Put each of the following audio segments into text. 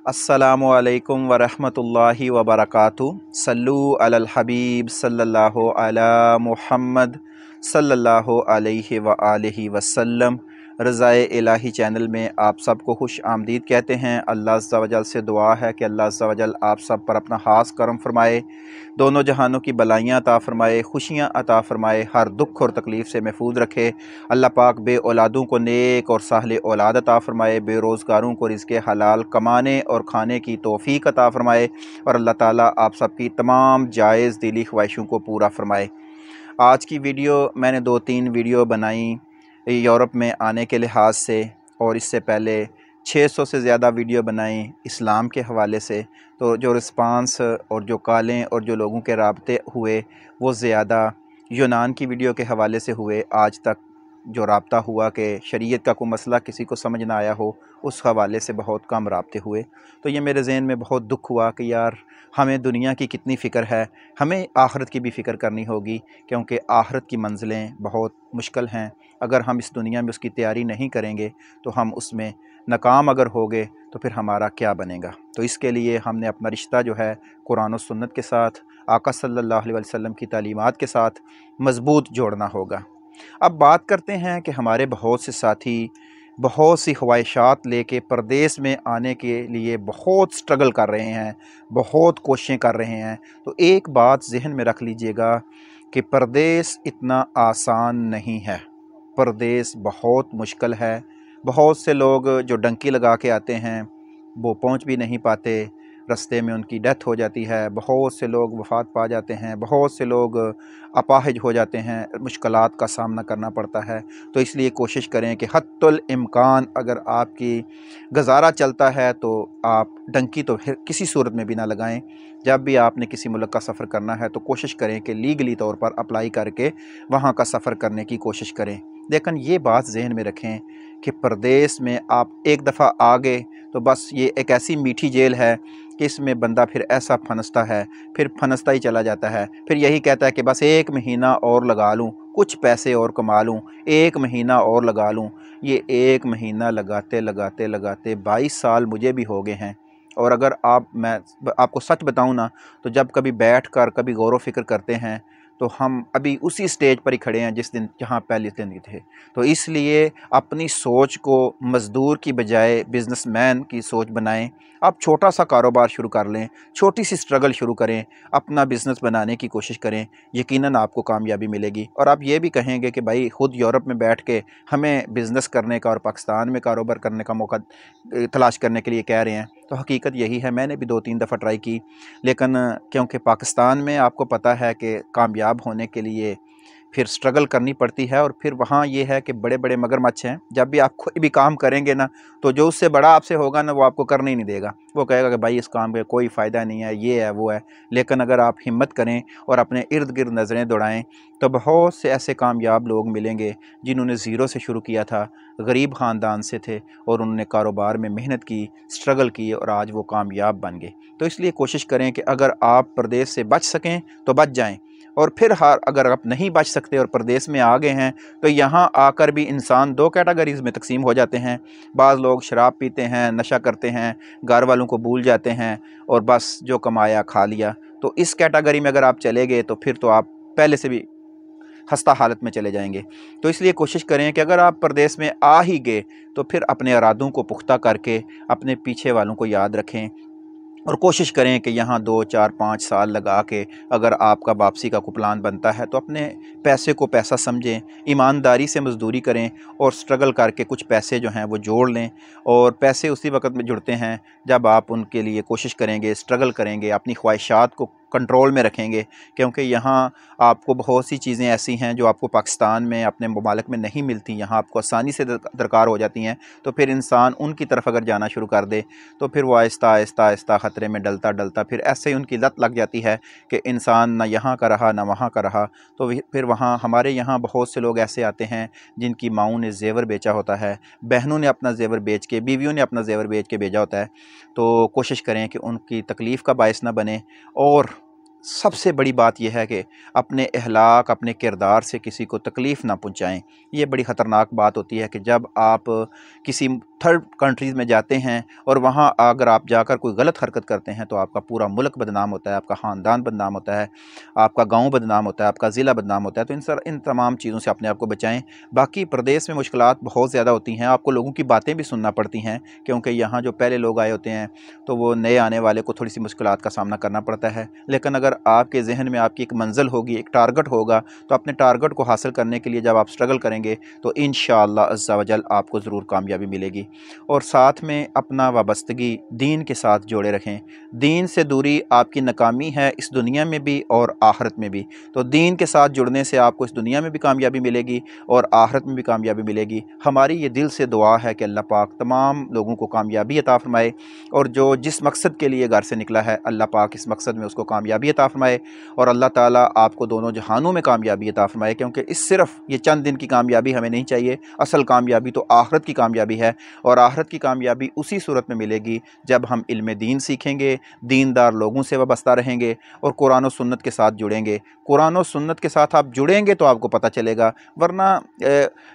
अस्सलामु अलैकुम वरहमतुल्लाहि वबरकातुहू। सल्लु अलल हबीब सल्लल्लाहु अला मुहम्मद सल्लल्लाहु अलैहि व आलिहि वसल्लम। रज़ाए इलाही चैनल में आप सबको खुश आमदीद कहते हैं। अल्लाह अज़्ज़ा वजल से दुआ है कि अल्लाह अज़्ज़ा वजल आप सब पर अपना ख़ास करम फ़रमाए, दोनों जहानों की भलाइयाँ अता फ़रमाए, खुशियाँ अता फ़रमाए, हर दुख और तकलीफ़ से महफूज रखे। अल्लाह पाक बे औलादों को नेक और साहले औलाद अता फ़रमाए, बेरोज़गारों को रिज़्क़े हलाल कमाने और खाने की तौफ़ीक अता फ़रमाए और अल्लाह ताला आप सबकी तमाम जायज़ दिली ख्वाहिशों को पूरा फ़रमाए। आज की वीडियो मैंने 2-3 वीडियो बनाई यूरोप में आने के लिहाज से, और इससे पहले 600 से ज़्यादा वीडियो बनाई इस्लाम के हवाले से। तो जो रिस्पांस और जो कॉलें और जो लोगों के राब्ते हुए वो ज़्यादा यूनान की वीडियो के हवाले से हुए। आज तक जो राब्ता हुआ कि शरीयत का कोई मसला किसी को समझ ना आया हो, उस हवाले से बहुत कम राब्ते हुए। तो ये मेरे ज़हन में बहुत दुख हुआ कि यार हमें दुनिया की कितनी फ़िक्र है, हमें आखिरत की भी फ़िक्र करनी होगी, क्योंकि आखिरत की मंजिलें बहुत मुश्किल हैं। अगर हम इस दुनिया में उसकी तैयारी नहीं करेंगे तो हम उसमें नाकाम अगर हो गए तो फिर हमारा क्या बनेगा। तो इसके लिए हमने अपना रिश्ता जो है कुरान और सुन्नत के साथ, आका सल्लल्लाहु अलैहि वसल्लम की तालीमात के साथ मज़बूत जोड़ना होगा। अब बात करते हैं कि हमारे बहुत से साथी बहुत सी ख्वाहिशात लेके परदेस में आने के लिए बहुत स्ट्रगल कर रहे हैं, बहुत कोशिशें कर रहे हैं। तो एक बात ज़हन में रख लीजिएगा कि परदेस इतना आसान नहीं है, परदेस बहुत मुश्किल है। बहुत से लोग जो डंकी लगा के आते हैं वो पहुंच भी नहीं पाते, रास्ते में उनकी डेथ हो जाती है। बहुत से लोग वफ़ात पा जाते हैं, बहुत से लोग अपाहिज हो जाते हैं, मुश्किलात का सामना करना पड़ता है। तो इसलिए कोशिश करें कि हत्तुल इम्कान अगर आपकी गुज़ारा चलता है तो आप डंकी तो फिर किसी सूरत में भी ना लगाएं। जब भी आपने किसी मुल्क का सफ़र करना है तो कोशिश करें कि लीगली तौर पर अप्लाई करके वहाँ का सफ़र करने की कोशिश करें। लेकिन ये बात जहन में रखें कि परदेस में आप एक दफ़ा आ गए तो बस ये एक ऐसी मीठी जेल है कि इसमें बंदा फिर ऐसा फंसता है, फिर फंसता ही चला जाता है। फिर यही कहता है कि बस 1 महीना और लगा लूँ, कुछ पैसे और कमा लूँ, 1 महीना और लगा लूँ। ये 1 महीना लगाते लगाते लगाते 22 साल मुझे भी हो गए हैं। और अगर मैं आपको सच बताऊँ ना, तो जब कभी बैठ कर कभी गौर व फिक्र करते हैं तो हम अभी उसी स्टेज पर ही खड़े हैं जिस दिन जहाँ पहले दिन थे। तो इसलिए अपनी सोच को मज़दूर की बजाय बिज़नेसमैन की सोच बनाएं। आप छोटा सा कारोबार शुरू कर लें, छोटी सी स्ट्रगल शुरू करें, अपना बिज़नेस बनाने की कोशिश करें, यकीनन आपको कामयाबी मिलेगी। और आप ये भी कहेंगे कि भाई ख़ुद यूरोप में बैठ के हमें बिज़नेस करने का और पाकिस्तान में कारोबार करने का मौका तलाश करने के लिए कह रहे हैं। तो हकीकत यही है, मैंने भी 2-3 दफ़ा ट्राई की, लेकिन क्योंकि पाकिस्तान में आपको पता है कि कामयाब होने के लिए फिर स्ट्रगल करनी पड़ती है। और फिर वहाँ ये है कि बड़े बड़े मगरमच्छ हैं, जब भी आप कोई भी काम करेंगे ना तो जो उससे बड़ा आपसे होगा ना वो आपको करने ही नहीं देगा। वो कहेगा कि भाई इस काम का कोई फ़ायदा नहीं है, ये है वो है। लेकिन अगर आप हिम्मत करें और अपने इर्द गिर्द नज़रें दौड़ाएं तो बहुत से ऐसे कामयाब लोग मिलेंगे जिन्होंने ज़ीरो से शुरू किया था, गरीब ख़ानदान से थे और उन्होंने कारोबार में मेहनत की, स्ट्रगल की और आज वो कामयाब बन गए। तो इसलिए कोशिश करें कि अगर आप परदेस से बच सकें तो बच जाएं, और फिर अगर आप नहीं बच सकते और परदेस में आ गए हैं तो यहाँ आकर भी इंसान 2 कैटेगरीज़ में तकसीम हो जाते हैं। बाज़ लोग शराब पीते हैं, नशा करते हैं, घर वालों को भूल जाते हैं और बस जो कमाया खा लिया। तो इस कैटेगरी में अगर आप चले गए तो फिर तो आप पहले से भी खस्ता हालत में चले जाएंगे। तो इसलिए कोशिश करें कि अगर आप परदेस में आ ही गए तो फिर अपने इरादों को पुख्ता करके अपने पीछे वालों को याद रखें और कोशिश करें कि यहाँ 2-4-5 साल लगा के अगर आपका वापसी का कोई प्लान बनता है तो अपने पैसे को पैसा समझें, ईमानदारी से मज़दूरी करें और स्ट्रगल करके कुछ पैसे जो हैं वो जोड़ लें। और पैसे उसी वक्त में जुड़ते हैं जब आप उनके लिए कोशिश करेंगे, स्ट्रगल करेंगे, अपनी ख्वाहिशात को कंट्रोल में रखेंगे। क्योंकि यहाँ आपको बहुत सी चीज़ें ऐसी हैं जो आपको पाकिस्तान में अपने ममालिक में नहीं मिलती, यहाँ आपको आसानी से दरकार हो जाती हैं। तो फिर इंसान उनकी तरफ अगर जाना शुरू कर दे तो फिर वो आहिस्ता आहिस्ता आहिस्ता ख़तरे में डलता डलता फिर ऐसे ही उनकी लत लग जाती है कि इंसान ना यहाँ का रहा ना वहाँ का रहा। तो फिर वहाँ हमारे यहाँ बहुत से लोग ऐसे आते हैं जिनकी माँओं ने जेवर बेचा होता है, बहनों ने अपना जेवर बेच के, बीवियों ने अपना जेवर बेच के भेजा होता है। तो कोशिश करें कि उनकी तकलीफ़ का बायस ना बने। और सबसे बड़ी बात यह है कि अपने अहलाक, अपने किरदार से किसी को तकलीफ़ ना पहुँचाएँ। ये बड़ी ख़तरनाक बात होती है कि जब आप किसी थर्ड कंट्रीज़ में जाते हैं और वहाँ अगर आप जाकर कोई गलत हरकत करते हैं तो आपका पूरा मुल्क बदनाम होता है, आपका ख़ानदान बदनाम होता है, आपका गांव बदनाम होता है, आपका ज़िला बदनाम होता है। तो इन तमाम चीज़ों से अपने आप को बचाएं। बाकी प्रदेश में मुश्किलात बहुत ज़्यादा होती हैं, आपको लोगों की बातें भी सुनना पड़ती हैं, क्योंकि यहाँ जो पहले लोग आए होते हैं तो वो नए आने वाले को थोड़ी सी मुश्किलात का सामना करना पड़ता है। लेकिन अगर आपके जहन में आपकी एक मंजिल होगी, एक टारगेट होगा, तो अपने टारगेट को हासिल करने के लिए जब आप स्ट्रगल करेंगे तो इंशाअल्लाह अज़्ज़ा वजल आपको ज़रूर कामयाबी मिलेगी। और साथ में अपना वाबस्तगी दीन के साथ जोड़े रखें। दीन से दूरी आपकी नाकामी है, इस दुनिया में भी और आखिरत में भी। तो दीन के साथ जुड़ने से आपको इस दुनिया में भी कामयाबी मिलेगी और आखिरत में भी कामयाबी मिलेगी। हमारी ये दिल से दुआ है कि अल्लाह पाक तमाम लोगों को कामयाबी अता फ़रमाए और जो जिस मकसद के लिए घर से निकला है अल्लाह पाक इस मकसद में उसको कामयाबी अता फ़रमाए और अल्लाह ताला आपको दोनों जहानों में कामयाबी अता फ़रमाए। क्योंकि इस सिर्फ़ ये चंद दिन की कामयाबी हमें नहीं चाहिए, असल कामयाबी तो आखिरत की कामयाबी है और आखिरत की कामयाबी उसी सूरत में मिलेगी जब हम इल्म दीन सीखेंगे, दीनदार लोगों से वाबस्ता रहेंगे और कुरान और सुन्नत के साथ जुड़ेंगे। कुरान और सुन्नत के साथ आप जुड़ेंगे तो आपको पता चलेगा, वरना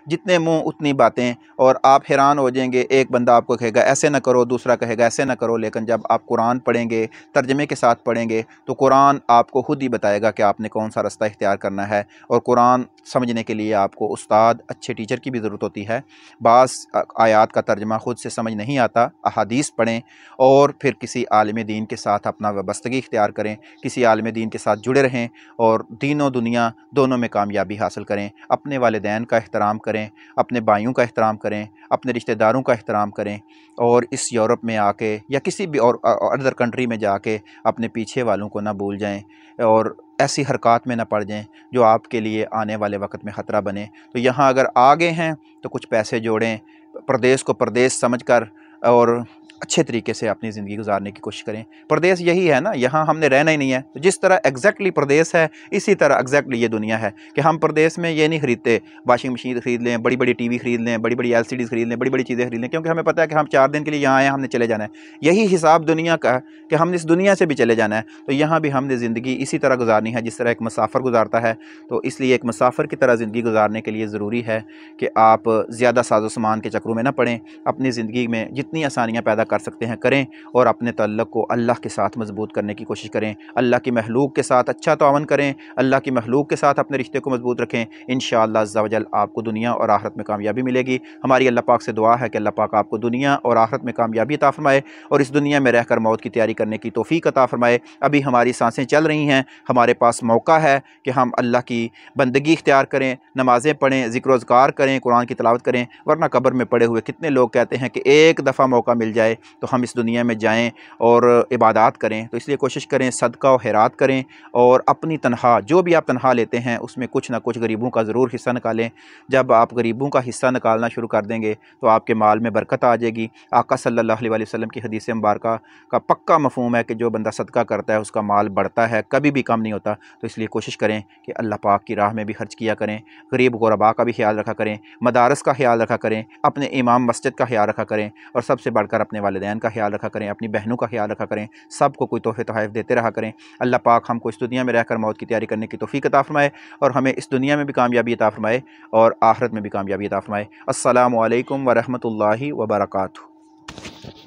जितने मुंह उतनी बातें और आप हैरान हो जाएंगे। एक बंदा आपको कहेगा ऐसे ना करो, दूसरा कहेगा ऐसे ना करो, लेकिन जब आप कुरान पढ़ेंगे, तर्जमे के साथ पढ़ेंगे तो कुरान आपको खुद ही बताएगा कि आपने कौन सा रास्ता इख्तियार करना है। और कुरान समझने के लिए आपको उस्ताद, अच्छे टीचर की भी ज़रूरत होती है। बाज़ आयात का तर्जमा खुद से समझ नहीं आता, अहादीस पढ़ें और फिर किसी आलिम दीन के साथ अपना वाबस्तगी इख्तियार करें, किसी आलिम दीन के साथ जुड़े रहें और दीनों दुनिया दोनों में कामयाबी हासिल करें। अपने वालिदैन का एहतराम करें, अपने भाइयों का एहतराम करें, अपने रिश्तेदारों का एहतराम करें और इस यूरोप में आके या किसी भी और अदर कंट्री में जाके अपने पीछे वालों को ना भूल जाएं और ऐसी हरकत में ना पड़ जाएं जो आपके लिए आने वाले वक्त में ख़तरा बने। तो यहाँ अगर आ गए हैं तो कुछ पैसे जोड़ें, प्रदेश को प्रदेश समझकर और अच्छे तरीके से अपनी ज़िंदगी गुजारने की कोशिश करें। प्रदेश यही है ना, यहाँ हमने रहना ही नहीं है। तो जिस तरह एग्जैक्टली प्रदेश है, इसी तरह एग्जैक्टली ये दुनिया है कि हम प्रदेश में ये नहीं खरीदते वाशिंग मशीन ख़रीद लें, बड़ी बड़ी टीवी ख़रीद लें, बड़ी बड़ी LCD ख़रीद लें, बड़ी बड़ी चीज़ें ख़रीद लें, क्योंकि हमें पता है कि हम 4 दिन के लिए यहाँ आए हैं, हमने चले जाना है। यही हिसाब दुनिया का है कि हमने इस दुनिया से भी चले जाना है। तो यहाँ भी हमने ज़िंदगी इसी तरह गुजारनी है जिस तरह एक मुसाफिर गुजारता है। तो इसलिए एक मुसाफिर की तरह ज़िंदगी गुजारने के लिए ज़रूरी है कि आप ज़्यादा साजो सामान के चक्रों में ना पड़ें, अपनी ज़िंदगी में जितनी आसानियाँ पैदा कर सकते हैं करें और अपने तअल्लुक़ को अल्लाह के साथ मजबूत करने की कोशिश करें। अल्लाह की महलूक के साथ अच्छा तावन करें, अल्लाह की महलूक के साथ अपने रिश्ते को मजबूत रखें। इंशाअल्लाह अज़्ज़ा वजल आपको दुनिया और आखिरत में कामयाबी मिलेगी। हमारी अल्लाह पाक से दुआ है कि अल्लाह पाक आपको दुनिया और आखिरत में कामयाबी अता फ़रमाए और इस दुनिया में रहकर मौत की तैयारी करने की तौफ़ीक अता फ़रमाए। अभी हमारी सांसें चल रही हैं, हमारे पास मौका है कि हम अल्लाह की बंदगी इख्तियार करें, नमाज़ें पढ़ें, ज़िक्र-ओ-ज़कार करें, कुरान की तिलावत करें। वरना कब्र में पड़े हुए कितने लोग कहते हैं कि एक दफ़ा मौका मिल जाए तो हम इस दुनिया में जाएं और इबादत करें। तो इसलिए कोशिश करें सदका और खैरात करें और अपनी तनख्वाह जो भी आप तनख्वाह लेते हैं उसमें कुछ ना कुछ गरीबों का ज़रूर हिस्सा निकालें। जब आप गरीबों का हिस्सा निकालना शुरू कर देंगे तो आपके माल में बरकत आ जाएगी। आका सल्लल्लाहु अलैहि वसल्लम की हदीस मुबारका का पक्का मफ़हूम है कि जो बंदा सदका करता है उसका माल बढ़ता है, कभी भी कम नहीं होता। तो इसलिए कोशिश करें कि अल्लाह पाक की राह में भी खर्च किया करें, गरीब गुरबा का भी ख्याल रखा करें, मदारस का ख्याल रखा करें, अपने इमाम मस्जिद का ख्याल रखा करें और सबसे बढ़कर अपने वालिदैन का ख्याल रखा करें, अपनी बहनों का ख्याल रखा करें। सबको कोई तोहफ़े तोहफ़ देते रहा करें। अल्लाह पाक हमको इस दुनिया में रहकर मौत की तैयारी करने की तौफ़ीक अता फ़रमाए और हमें इस दुनिया में भी कामयाबी अता फ़रमाए और आखिरत में भी कामयाबी अता फ़रमाए। अस्सलामु अलैकुम व रहमतुल्लाहि व बरकातुहू।